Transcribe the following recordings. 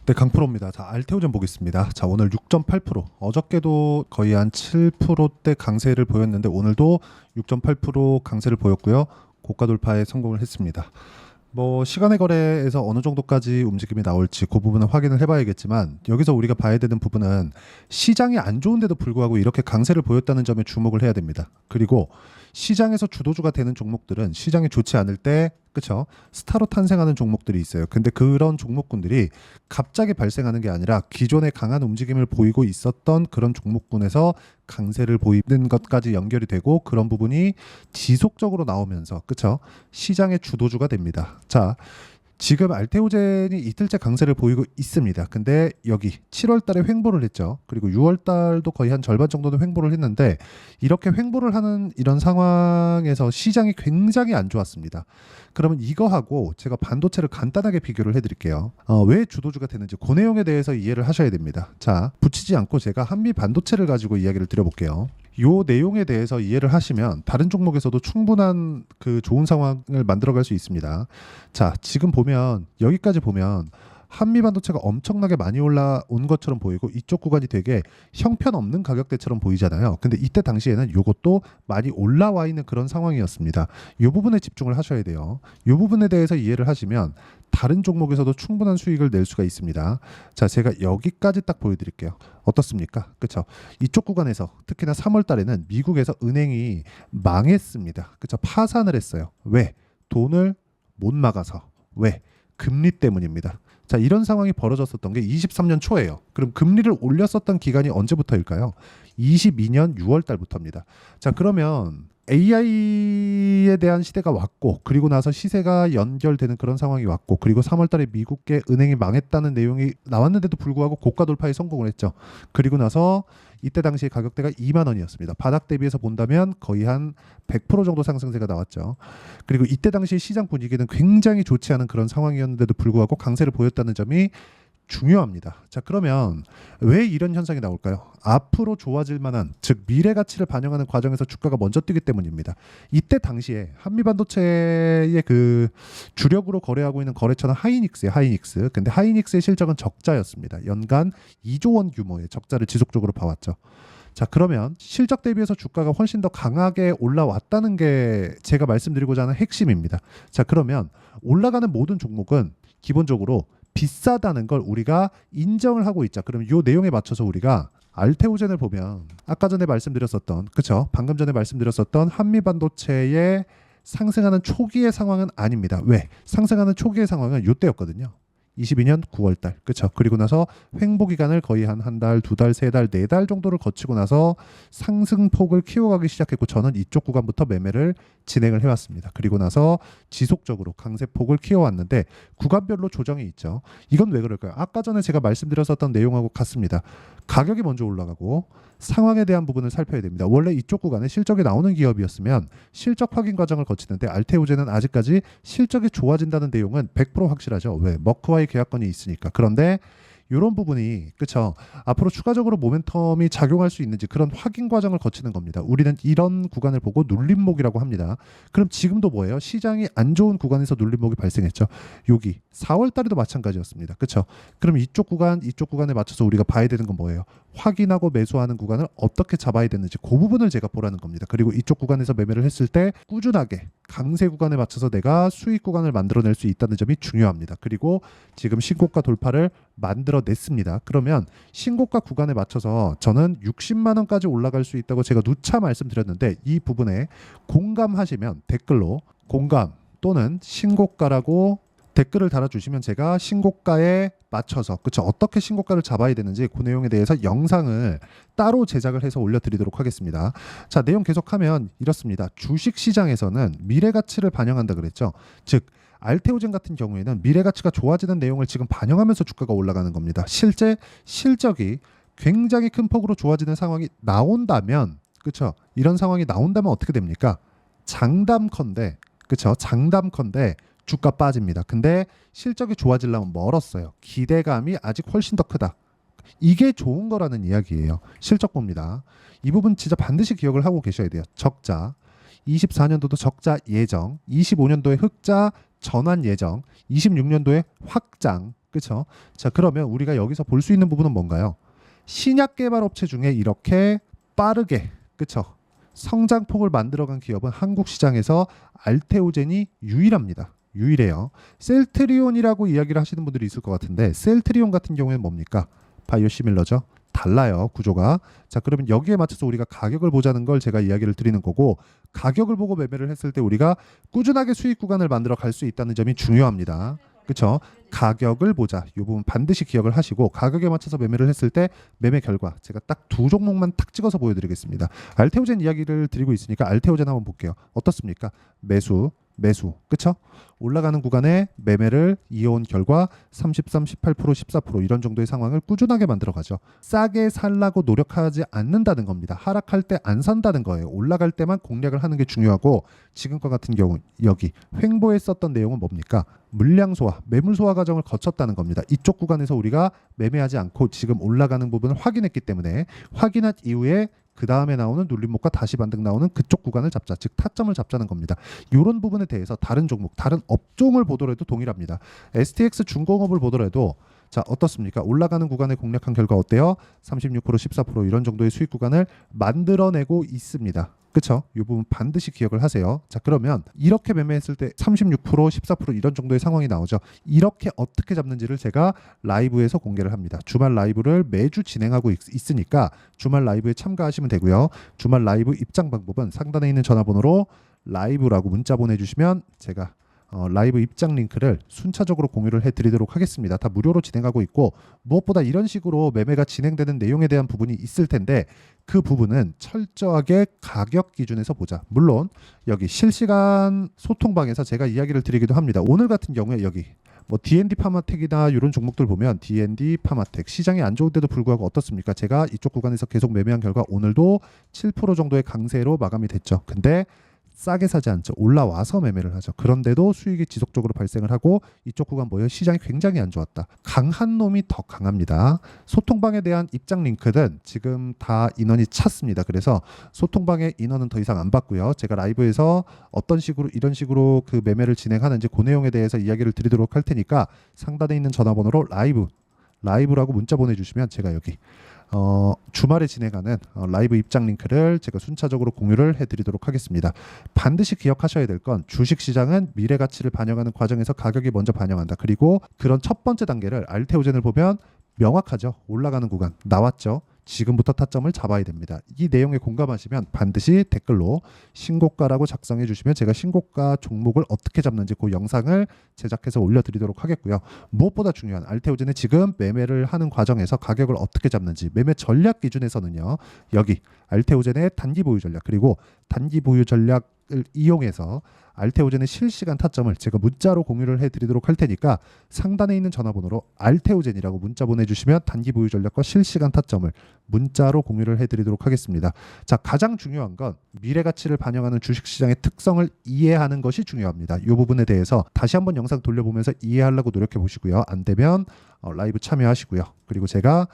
네, 강프로입니다. 자, 알테오젠 보겠습니다. 자, 오늘 6.8%. 어저께도 거의 한 7%대 강세를 보였는데 오늘도 6.8% 강세를 보였고요. 고가 돌파에 성공을 했습니다. 뭐 시간의 거래에서 어느 정도까지 움직임이 나올지 그 부분은 확인을 해봐야겠지만 여기서 우리가 봐야 되는 부분은 시장이 안 좋은데도 불구하고 이렇게 강세를 보였다는 점에 주목을 해야 됩니다. 그리고 시장에서 주도주가 되는 종목들은 시장이 좋지 않을 때 그쵸? 스타로 탄생하는 종목들이 있어요. 근데 그런 종목군들이 갑자기 발생하는 게 아니라 기존에 강한 움직임을 보이고 있었던 그런 종목군에서 강세를 보이는 것까지 연결이 되고 그런 부분이 지속적으로 나오면서 그쵸? 시장의 주도주가 됩니다. 자, 지금 알테오젠이 이틀째 강세를 보이고 있습니다. 근데 여기 7월 달에 횡보를 했죠. 그리고 6월 달도 거의 한 절반 정도는 횡보를 했는데 이렇게 횡보를 하는 이런 상황에서 시장이 굉장히 안 좋았습니다. 그러면 이거하고 제가 반도체를 간단하게 비교를 해드릴게요. 왜 주도주가 되는지 그 내용에 대해서 이해를 하셔야 됩니다. 자, 붙이지 않고 제가 한미 반도체를 가지고 이야기를 드려볼게요. 요 내용에 대해서 이해를 하시면 다른 종목에서도 충분한 그 좋은 상황을 만들어갈 수 있습니다. 자, 지금 보면 여기까지 보면 한미 반도체가 엄청나게 많이 올라온 것처럼 보이고 이쪽 구간이 되게 형편없는 가격대처럼 보이잖아요. 근데 이때 당시에는 이것도 많이 올라와 있는 그런 상황이었습니다. 이 부분에 집중을 하셔야 돼요. 이 부분에 대해서 이해를 하시면 다른 종목에서도 충분한 수익을 낼 수가 있습니다. 자, 제가 여기까지 딱 보여드릴게요. 어떻습니까? 그쵸? 이쪽 구간에서 특히나 3월 달에는 미국에서 은행이 망했습니다. 그쵸? 파산을 했어요. 왜? 돈을 못 막아서. 왜? 금리 때문입니다. 자, 이런 상황이 벌어졌었던 게 23년 초예요. 그럼 금리를 올렸었던 기간이 언제부터일까요? 22년 6월 달부터입니다. 자, 그러면 AI에 대한 시대가 왔고 그리고 나서 시세가 연결되는 그런 상황이 왔고 그리고 3월 달에 미국계 은행이 망했다는 내용이 나왔는데도 불구하고 고가 돌파에 성공을 했죠. 그리고 나서 이때 당시 가격대가 2만 원이었습니다. 바닥 대비해서 본다면 거의 한 100% 정도 상승세가 나왔죠. 그리고 이때 당시 시장 분위기는 굉장히 좋지 않은 그런 상황이었는데도 불구하고 강세를 보였다는 점이 중요합니다. 자, 그러면 왜 이런 현상이 나올까요? 앞으로 좋아질 만한 즉 미래 가치를 반영하는 과정에서 주가가 먼저 뛰기 때문입니다. 이때 당시에 한미 반도체의 그 주력으로 거래하고 있는 거래처는 하이닉스예요. 하이닉스. 근데 하이닉스의 실적은 적자였습니다. 연간 2조 원 규모의 적자를 지속적으로 봐왔죠. 자, 그러면 실적 대비해서 주가가 훨씬 더 강하게 올라왔다는 게 제가 말씀드리고자 하는 핵심입니다. 자, 그러면 올라가는 모든 종목은 기본적으로 비싸다는 걸 우리가 인정을 하고 있자. 그럼 이 내용에 맞춰서 우리가 알테오젠을 보면 아까 전에 말씀드렸었던 그쵸? 방금 전에 말씀드렸었던 한미 반도체의 상승하는 초기의 상황은 아닙니다. 왜? 상승하는 초기의 상황은 이때였거든요. 22년 9월 달. 그쵸? 그리고 나서 횡보 기간을 거의 한 달, 두 달, 세 달, 네 달 정도를 거치고 나서 상승폭을 키워가기 시작했고 저는 이쪽 구간부터 매매를 진행을 해왔습니다. 그리고 나서 지속적으로 강세폭을 키워왔는데 구간별로 조정이 있죠. 이건 왜 그럴까요? 아까 전에 제가 말씀드렸었던 내용하고 같습니다. 가격이 먼저 올라가고 상황에 대한 부분을 살펴야 됩니다. 원래 이쪽 구간에 실적이 나오는 기업이었으면 실적 확인 과정을 거치는데 알테오젠은 아직까지 실적이 좋아진다는 내용은 100% 확실하죠. 왜? 머크와의 계약건이 있으니까. 그런데 이런 부분이 그쵸? 앞으로 추가적으로 모멘텀이 작용할 수 있는지 그런 확인 과정을 거치는 겁니다. 우리는 이런 구간을 보고 눌림목이라고 합니다. 그럼 지금도 뭐예요? 시장이 안 좋은 구간에서 눌림목이 발생했죠. 여기 4월 달에도 마찬가지였습니다. 그쵸? 그럼 이쪽 구간에 맞춰서 우리가 봐야 되는 건 뭐예요? 확인하고 매수하는 구간을 어떻게 잡아야 되는지 그 부분을 제가 보라는 겁니다. 그리고 이쪽 구간에서 매매를 했을 때 꾸준하게 강세 구간에 맞춰서 내가 수익 구간을 만들어낼 수 있다는 점이 중요합니다. 그리고 지금 신고가 돌파를 만들어냈습니다. 그러면 신고가 구간에 맞춰서 저는 60만 원까지 올라갈 수 있다고 제가 누차 말씀드렸는데 이 부분에 공감하시면 댓글로 공감 또는 신고가라고 댓글을 달아주시면 제가 신고가에 맞춰서 그쵸 어떻게 신고가를 잡아야 되는지 그 내용에 대해서 영상을 따로 제작을 해서 올려드리도록 하겠습니다. 자, 내용 계속하면 이렇습니다. 주식시장에서는 미래가치를 반영한다 그랬죠. 즉 알테오젠 같은 경우에는 미래가치가 좋아지는 내용을 지금 반영하면서 주가가 올라가는 겁니다. 실제 실적이 굉장히 큰 폭으로 좋아지는 상황이 나온다면 그쵸 이런 상황이 나온다면 어떻게 됩니까? 장담컨대 그쵸 장담컨대 주가 빠집니다. 근데 실적이 좋아지려면 멀었어요. 기대감이 아직 훨씬 더 크다. 이게 좋은 거라는 이야기예요. 실적 봅니다. 이 부분 진짜 반드시 기억을 하고 계셔야 돼요. 적자, 24년도도 적자 예정, 25년도에 흑자 전환 예정, 26년도에 확장, 그렇죠? 자, 그러면 우리가 여기서 볼 수 있는 부분은 뭔가요? 신약 개발 업체 중에 이렇게 빠르게, 그렇죠? 성장폭을 만들어간 기업은 한국 시장에서 알테오젠이 유일합니다. 유일해요. 셀트리온이라고 이야기를 하시는 분들이 있을 것 같은데 셀트리온 같은 경우에는 뭡니까? 바이오시밀러죠. 달라요, 구조가. 자, 그러면 여기에 맞춰서 우리가 가격을 보자는 걸 제가 이야기를 드리는 거고, 가격을 보고 매매를 했을 때 우리가 꾸준하게 수익 구간을 만들어 갈 수 있다는 점이 중요합니다. 그렇죠? 가격을 보자. 이 부분 반드시 기억을 하시고, 가격에 맞춰서 매매를 했을 때 매매 결과 제가 딱 두 종목만 탁 찍어서 보여드리겠습니다. 알테오젠 이야기를 드리고 있으니까 알테오젠 한번 볼게요. 어떻습니까? 매수, 그쵸? 올라가는 구간에 매매를 이어온 결과 33, 18%, 14% 이런 정도의 상황을 꾸준하게 만들어가죠. 싸게 살라고 노력하지 않는다는 겁니다. 하락할 때 안 산다는 거예요. 올라갈 때만 공략을 하는 게 중요하고, 지금과 같은 경우 여기 횡보에 썼던 내용은 뭡니까? 물량 소화, 매물 소화 과정을 거쳤다는 겁니다. 이쪽 구간에서 우리가 매매하지 않고 지금 올라가는 부분을 확인했기 때문에, 확인한 이후에 그 다음에 나오는 눌림목과 다시 반등 나오는 그쪽 구간을 잡자, 즉 타점을 잡자는 겁니다. 이런 부분에 대해서 다른 종목, 다른 업종을 보더라도 동일합니다. STX 중공업을 보더라도 자, 어떻습니까? 올라가는 구간에 공략한 결과 어때요? 36%, 14% 이런 정도의 수익 구간을 만들어내고 있습니다. 그렇죠? 이 부분 반드시 기억을 하세요. 자, 그러면 이렇게 매매했을 때 36%, 14% 이런 정도의 상황이 나오죠. 이렇게 어떻게 잡는지를 제가 라이브에서 공개를 합니다. 주말 라이브를 매주 진행하고 있으니까 주말 라이브에 참가하시면 되고요. 주말 라이브 입장 방법은 상단에 있는 전화번호로 라이브라고 문자 보내주시면 제가 라이브 입장 링크를 순차적으로 공유를 해드리도록 하겠습니다. 다 무료로 진행하고 있고, 무엇보다 이런 식으로 매매가 진행되는 내용에 대한 부분이 있을 텐데 그 부분은 철저하게 가격 기준에서 보자. 물론 여기 실시간 소통방에서 제가 이야기를 드리기도 합니다. 오늘 같은 경우에 여기 뭐 D&D 파마텍이나 이런 종목들 보면 D&D 파마텍 시장이 안 좋은데도 불구하고 어떻습니까? 제가 이쪽 구간에서 계속 매매한 결과 오늘도 7% 정도의 강세로 마감이 됐죠. 근데 싸게 사지 않죠. 올라와서 매매를 하죠. 그런데도 수익이 지속적으로 발생을 하고 이쪽 구간 뭐예요? 시장이 굉장히 안 좋았다. 강한 놈이 더 강합니다. 소통방에 대한 입장 링크는 지금 다 인원이 찼습니다. 그래서 소통방의 인원은 더 이상 안 받고요. 제가 라이브에서 어떤 식으로 이런 식으로 그 매매를 진행하는지 그 내용에 대해서 이야기를 드리도록 할 테니까 상단에 있는 전화번호로 라이브라고 문자 보내주시면 제가 여기 주말에 진행하는 라이브 입장 링크를 제가 순차적으로 공유를 해드리도록 하겠습니다. 반드시 기억하셔야 될 건 주식시장은 미래 가치를 반영하는 과정에서 가격이 먼저 반영한다. 그리고 그런 첫 번째 단계를 알테오젠을 보면 명확하죠. 올라가는 구간 나왔죠. 지금부터 타점을 잡아야 됩니다. 이 내용에 공감하시면 반드시 댓글로 신고가라고 작성해 주시면 제가 신고가 종목을 어떻게 잡는지 그 영상을 제작해서 올려드리도록 하겠고요. 무엇보다 중요한 알테오젠의 지금 매매를 하는 과정에서 가격을 어떻게 잡는지 매매 전략 기준에서는요. 여기 알테오젠의 단기 보유 전략, 그리고 단기 보유 전략을 이용해서 알테오젠의 실시간 타점을 제가 문자로 공유를 해드리도록 할 테니까 상단에 있는 전화번호로 알테오젠이라고 문자 보내주시면 단기 보유 전략과 실시간 타점을 문자로 공유를 해드리도록 하겠습니다. 자, 가장 중요한 건 미래 가치를 반영하는 주식시장의 특성을 이해하는 것이 중요합니다. 이 부분에 대해서 다시 한번 영상 돌려보면서 이해하려고 노력해 보시고요. 안 되면 라이브 참여하시고요. 그리고 제가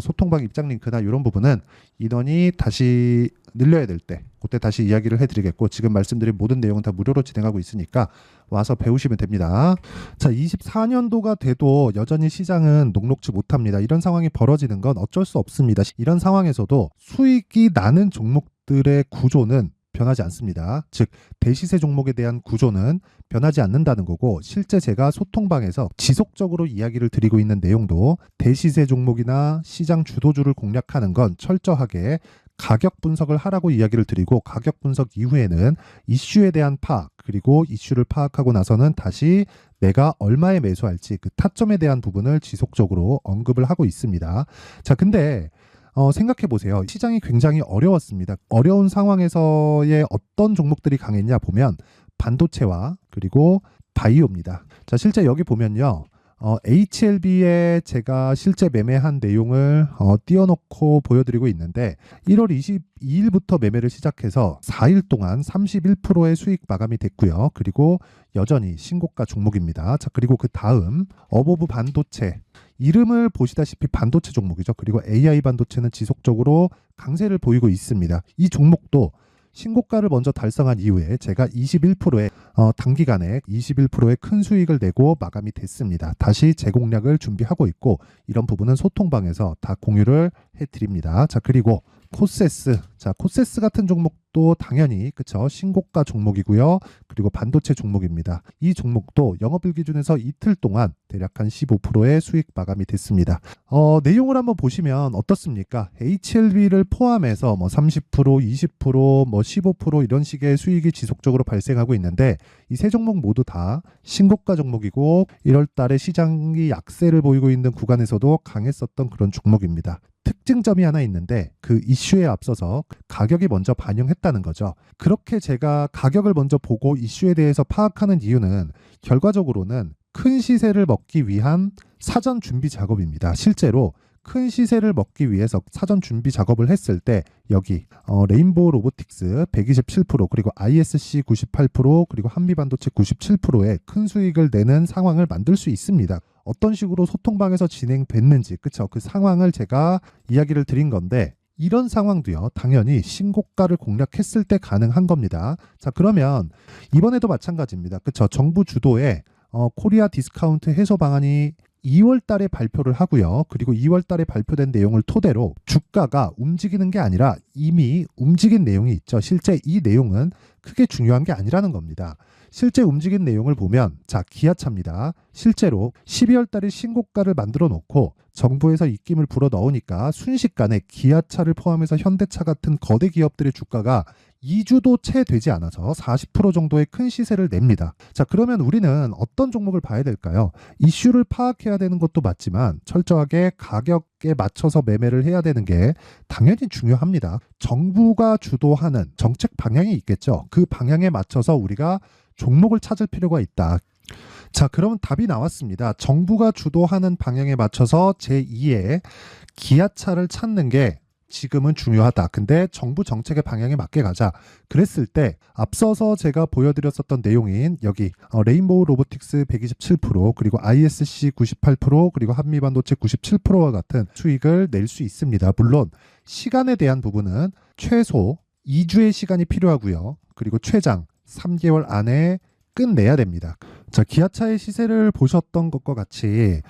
소통방 입장 링크나 이런 부분은 인원이 다시 늘려야 될 때 그때 다시 이야기를 해드리겠고, 지금 말씀드린 모든 내용은 다 무료로 진행하고 있으니까 와서 배우시면 됩니다. 자, 24년도가 돼도 여전히 시장은 녹록지 못합니다. 이런 상황이 벌어지는 건 어쩔 수 없습니다. 이런 상황에서도 수익이 나는 종목들의 구조는 변하지 않습니다. 즉 대시세 종목에 대한 구조는 변하지 않는다는 거고, 실제 제가 소통방에서 지속적으로 이야기를 드리고 있는 내용도 대시세 종목이나 시장 주도주를 공략하는 건 철저하게 가격 분석을 하라고 이야기를 드리고, 가격 분석 이후에는 이슈에 대한 파악, 그리고 이슈를 파악하고 나서는 다시 내가 얼마에 매수할지 그 타점에 대한 부분을 지속적으로 언급을 하고 있습니다. 자, 근데 생각해 보세요. 시장이 굉장히 어려웠습니다. 어려운 상황에서의 어떤 종목들이 강했냐 보면 반도체와 그리고 바이오입니다. 자, 실제 여기 보면요. HLB에 제가 실제 매매한 내용을 띄워놓고 보여드리고 있는데 1월 22일부터 매매를 시작해서 4일 동안 31%의 수익 마감이 됐고요. 그리고 여전히 신고가 종목입니다. 자, 그리고 그 다음 어보브 반도체, 이름을 보시다시피 반도체 종목이죠. 그리고 AI 반도체는 지속적으로 강세를 보이고 있습니다. 이 종목도 신고가를 먼저 달성한 이후에 제가 21%의 단기간에 21%의 큰 수익을 내고 마감이 됐습니다. 다시 재공략을 준비하고 있고 이런 부분은 소통방에서 다 공유를 해드립니다. 자, 그리고 코세스. 자, 코세스 같은 종목도 당연히 그쵸, 신고가 종목이고요. 그리고 반도체 종목입니다. 이 종목도 영업일 기준에서 이틀 동안 대략 한 15%의 수익 마감이 됐습니다. 내용을 한번 보시면 어떻습니까? HLB를 포함해서 뭐 30%, 20%, 뭐 15% 이런 식의 수익이 지속적으로 발생하고 있는데 이 세 종목 모두 다 신고가 종목이고 1월 달에 시장이 약세를 보이고 있는 구간에서도 강했었던 그런 종목입니다. 특징점이 하나 있는데 그 이슈에 앞서서 가격이 먼저 반영했다는 거죠. 그렇게 제가 가격을 먼저 보고 이슈에 대해서 파악하는 이유는 결과적으로는 큰 시세를 먹기 위한 사전 준비 작업입니다. 실제로 큰 시세를 먹기 위해서 사전 준비 작업을 했을 때 여기 레인보우 로보틱스 127% 그리고 ISC 98% 그리고 한미반도체 97%의 큰 수익을 내는 상황을 만들 수 있습니다. 어떤 식으로 소통방에서 진행됐는지 그쵸? 그 상황을 제가 이야기를 드린 건데 이런 상황도요 당연히 신고가를 공략했을 때 가능한 겁니다. 자, 그러면 이번에도 마찬가지입니다. 그쵸? 정부 주도의 코리아 디스카운트 해소 방안이 2월 달에 발표를 하고요. 그리고 2월 달에 발표된 내용을 토대로 주가가 움직이는 게 아니라 이미 움직인 내용이 있죠. 실제 이 내용은 크게 중요한 게 아니라는 겁니다. 실제 움직인 내용을 보면 자, 기아차입니다. 실제로 12월 달에 신고가를 만들어 놓고 정부에서 입김을 불어 넣으니까 순식간에 기아차를 포함해서 현대차 같은 거대 기업들의 주가가 2주도 채 되지 않아서 40% 정도의 큰 시세를 냅니다. 자, 그러면 우리는 어떤 종목을 봐야 될까요? 이슈를 파악해야 되는 것도 맞지만 철저하게 가격에 맞춰서 매매를 해야 되는 게 당연히 중요합니다. 정부가 주도하는 정책 방향이 있겠죠. 그 방향에 맞춰서 우리가 종목을 찾을 필요가 있다. 자, 그러면 답이 나왔습니다. 정부가 주도하는 방향에 맞춰서 제2의 기아차를 찾는 게 지금은 중요하다. 근데 정부 정책의 방향에 맞게 가자. 그랬을 때 앞서서 제가 보여드렸었던 내용인 여기 레인보우 로보틱스 127% 그리고 ISC 98% 그리고 한미반도체 97%와 같은 수익을 낼 수 있습니다. 물론 시간에 대한 부분은 최소 2주의 시간이 필요하고요. 그리고 최장 3개월 안에 끝내야 됩니다. 자, 기아차의 시세를 보셨던 것과 같이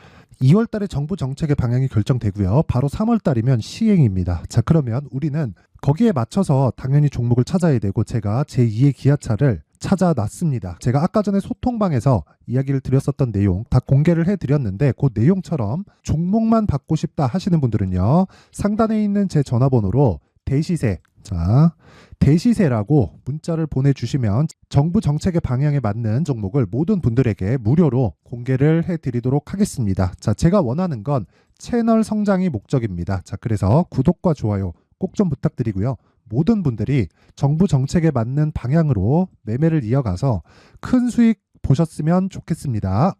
2월 달에 정부 정책의 방향이 결정되고요. 바로 3월 달이면 시행입니다. 자, 그러면 우리는 거기에 맞춰서 당연히 종목을 찾아야 되고 제가 제2의 기아차를 찾아놨습니다. 제가 아까 전에 소통방에서 이야기를 드렸었던 내용 다 공개를 해드렸는데 그 내용처럼 종목만 받고 싶다 하시는 분들은요. 상단에 있는 제 전화번호로 대시세, 자, 대시세라고 문자를 보내주시면 정부 정책의 방향에 맞는 종목을 모든 분들에게 무료로 공개를 해드리도록 하겠습니다. 자, 제가 원하는 건 채널 성장이 목적입니다. 자, 그래서 구독과 좋아요 꼭 좀 부탁드리고요. 모든 분들이 정부 정책에 맞는 방향으로 매매를 이어가서 큰 수익 보셨으면 좋겠습니다.